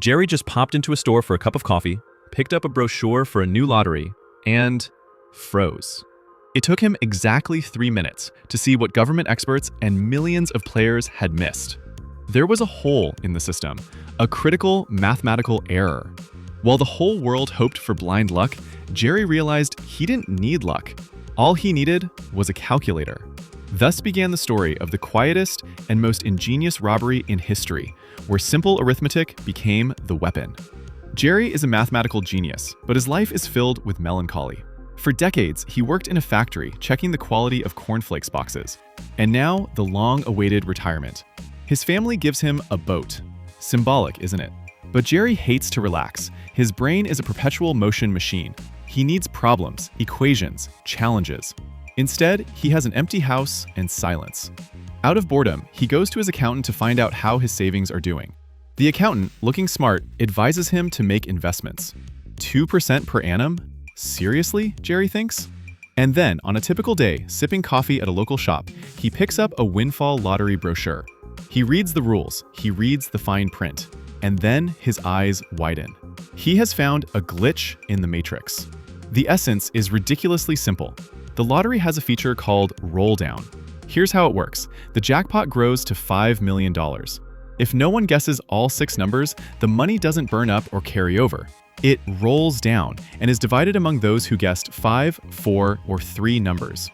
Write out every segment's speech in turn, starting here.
Jerry just popped into a store for a cup of coffee, picked up a brochure for a new lottery, and froze. It took him exactly 3 minutes to see what government experts and millions of players had missed. There was a hole in the system, a critical mathematical error. While the whole world hoped for blind luck, Jerry realized he didn't need luck. All he needed was a calculator. Thus began the story of the quietest and most ingenious robbery in history, where simple arithmetic became the weapon. Jerry is a mathematical genius, but his life is filled with melancholy. For decades, he worked in a factory checking the quality of cornflakes boxes. And now, the long-awaited retirement. His family gives him a boat. Symbolic, isn't it? But Jerry hates to relax. His brain is a perpetual motion machine. He needs problems, equations, challenges. Instead, he has an empty house and silence. Out of boredom, he goes to his accountant to find out how his savings are doing. The accountant, looking smart, advises him to make investments. 2% per annum? Seriously, Jerry thinks? And then, on a typical day, sipping coffee at a local shop, he picks up a windfall lottery brochure. He reads the rules, he reads the fine print, and then his eyes widen. He has found a glitch in the matrix. The essence is ridiculously simple. The lottery has a feature called roll down. Here's how it works. The jackpot grows to $5 million. If no one guesses all 6 numbers, the money doesn't burn up or carry over. It rolls down and is divided among those who guessed 5, 4, or 3 numbers.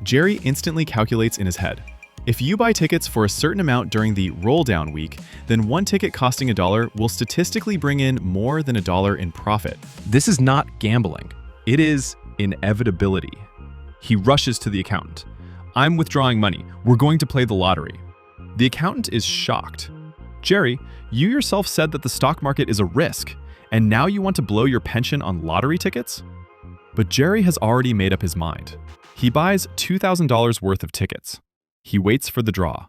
Jerry instantly calculates in his head. If you buy tickets for a certain amount during the roll-down week, then one ticket costing $1 will statistically bring in more than $1 in profit. This is not gambling. It is inevitability. He rushes to the accountant. "I'm withdrawing money. We're going to play the lottery." The accountant is shocked. "Jerry, you yourself said that the stock market is a risk, and now you want to blow your pension on lottery tickets?" But Jerry has already made up his mind. He buys $2,000 worth of tickets. He waits for the draw.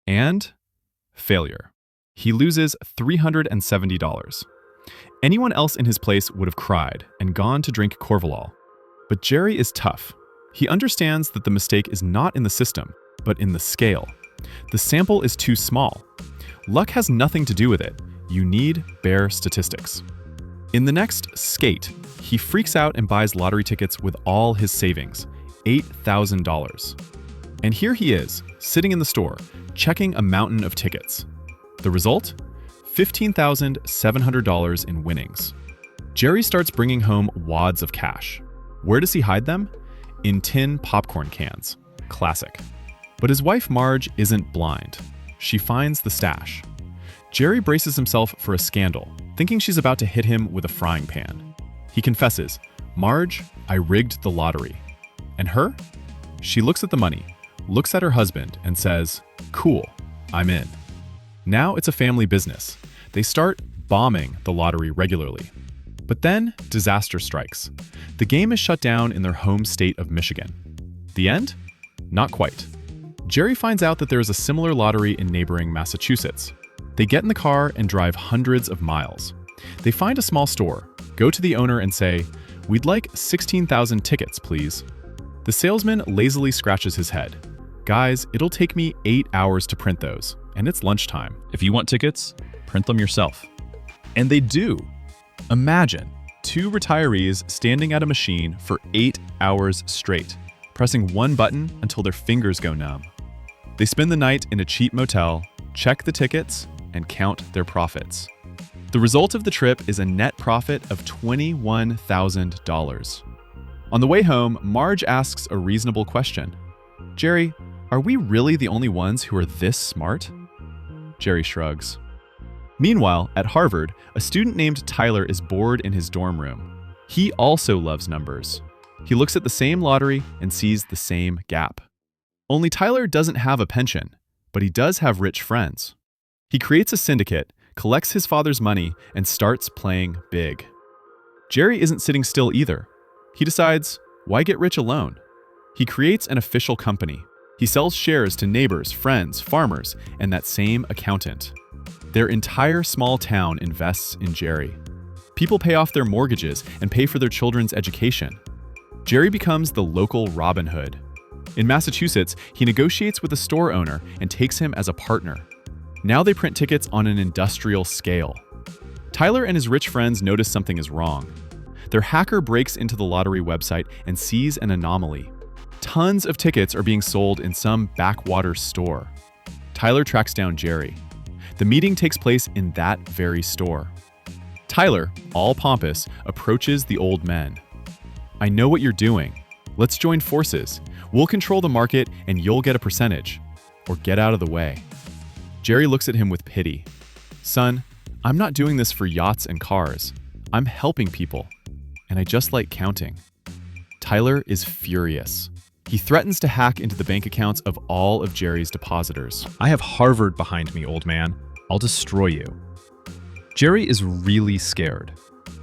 And failure. He loses $370. Anyone else in his place would have cried and gone to drink Corvalol. But Jerry is tough. He understands that the mistake is not in the system, but in the scale. The sample is too small. Luck has nothing to do with it. You need bare statistics. In the next skate, he freaks out and buys lottery tickets with all his savings, $8,000. And here he is, sitting in the store, checking a mountain of tickets. The result? $15,700 in winnings. Jerry starts bringing home wads of cash. Where does he hide them? In tin popcorn cans. Classic. But his wife Marge isn't blind. She finds the stash. Jerry braces himself for a scandal, thinking she's about to hit him with a frying pan. He confesses, "Marge, I rigged the lottery." And her? She looks at the money, looks at her husband, and says, "Cool, I'm in." Now it's a family business. They start bombing the lottery regularly. But then, disaster strikes. The game is shut down in their home state of Michigan. The end? Not quite. Jerry finds out that there is a similar lottery in neighboring Massachusetts. They get in the car and drive hundreds of miles. They find a small store, go to the owner and say, "We'd like 16,000 tickets, please." The salesman lazily scratches his head. "Guys, it'll take me 8 hours to print those, and it's lunchtime." If you want tickets, print them yourself. And they do. Imagine 2 retirees standing at a machine for 8 hours straight, pressing one button until their fingers go numb. They spend the night in a cheap motel, check the tickets, and count their profits. The result of the trip is a net profit of $21,000. On the way home, Marge asks a reasonable question. "Jerry, are we really the only ones who are this smart?" Jerry shrugs. Meanwhile, at Harvard, a student named Tyler is bored in his dorm room. He also loves numbers. He looks at the same lottery and sees the same gap. Only Tyler doesn't have a pension, but he does have rich friends. He creates a syndicate, collects his father's money, and starts playing big. Jerry isn't sitting still either. He decides, why get rich alone? He creates an official company. He sells shares to neighbors, friends, farmers, and that same accountant. Their entire small town invests in Jerry. People pay off their mortgages and pay for their children's education. Jerry becomes the local Robin Hood. In Massachusetts, he negotiates with a store owner and takes him as a partner. Now they print tickets on an industrial scale. Tyler and his rich friends notice something is wrong. Their hacker breaks into the lottery website and sees an anomaly. Tons of tickets are being sold in some backwater store. Tyler tracks down Jerry. The meeting takes place in that very store. Tyler, all pompous, approaches the old men. "I know what you're doing. Let's join forces. We'll control the market and you'll get a percentage. Or get out of the way." Jerry looks at him with pity. "Son, I'm not doing this for yachts and cars. I'm helping people. And I just like counting." Tyler is furious. He threatens to hack into the bank accounts of all of Jerry's depositors. "I have Harvard behind me, old man. I'll destroy you." Jerry is really scared.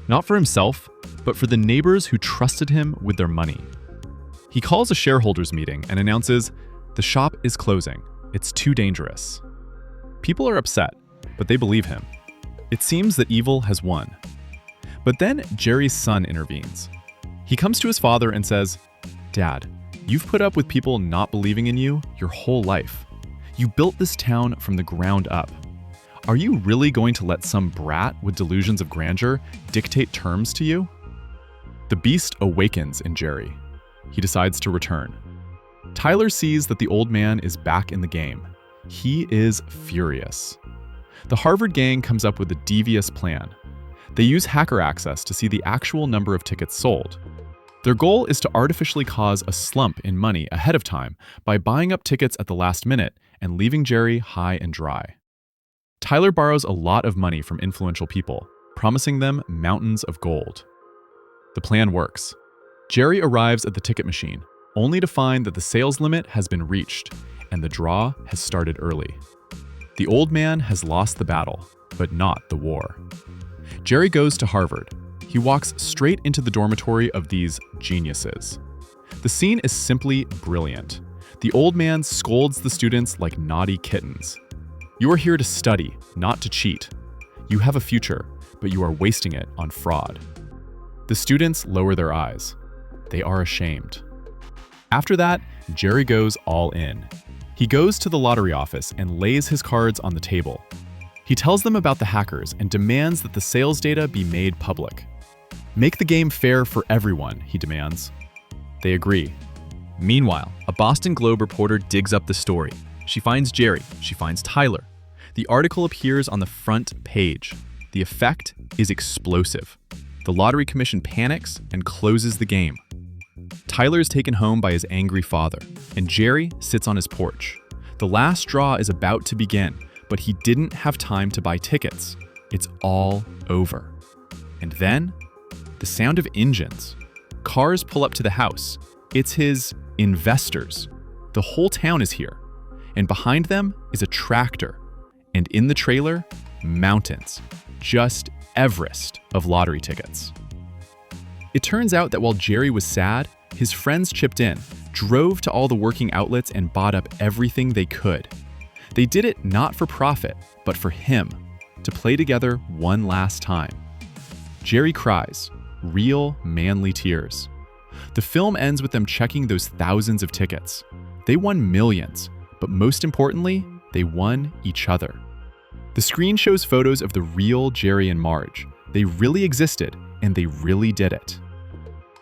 Not for himself, but for the neighbors who trusted him with their money. He calls a shareholders meeting and announces, "The shop is closing. It's too dangerous." People are upset, but they believe him. It seems that evil has won. But then Jerry's son intervenes. He comes to his father and says, "Dad, you've put up with people not believing in you your whole life. You built this town from the ground up. Are you really going to let some brat with delusions of grandeur dictate terms to you?" The beast awakens in Jerry. He decides to return. Tyler sees that the old man is back in the game. He is furious. The Harvard gang comes up with a devious plan. They use hacker access to see the actual number of tickets sold. Their goal is to artificially cause a slump in money ahead of time by buying up tickets at the last minute and leaving Jerry high and dry. Tyler borrows a lot of money from influential people, promising them mountains of gold. The plan works. Jerry arrives at the ticket machine, only to find that the sales limit has been reached and the draw has started early. The old man has lost the battle, but not the war. Jerry goes to Harvard. He walks straight into the dormitory of these geniuses. The scene is simply brilliant. The old man scolds the students like naughty kittens. "You are here to study, not to cheat. You have a future, but you are wasting it on fraud." The students lower their eyes. They are ashamed. After that, Jerry goes all in. He goes to the lottery office and lays his cards on the table. He tells them about the hackers and demands that the sales data be made public. "Make the game fair for everyone," he demands. They agree. Meanwhile, a Boston Globe reporter digs up the story. She finds Jerry. She finds Tyler. The article appears on the front page. The effect is explosive. The Lottery Commission panics and closes the game. Tyler is taken home by his angry father, and Jerry sits on his porch. The last draw is about to begin, but he didn't have time to buy tickets. It's all over. And then, the sound of engines. Cars pull up to the house. It's his investors. The whole town is here. And behind them is a tractor. And in the trailer, mountains. Just Everest of lottery tickets. It turns out that while Jerry was sad, his friends chipped in, drove to all the working outlets and bought up everything they could. They did it not for profit, but for him, to play together one last time. Jerry cries, real manly tears. The film ends with them checking those thousands of tickets. They won millions, but most importantly, they won each other. The screen shows photos of the real Jerry and Marge. They really existed, and they really did it.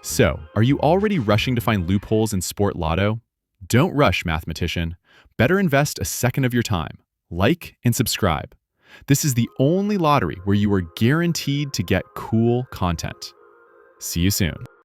So, are you already rushing to find loopholes in Sport Lotto? Don't rush, mathematician. Better invest a second of your time. Like and subscribe. This is the only lottery where you are guaranteed to get cool content. See you soon.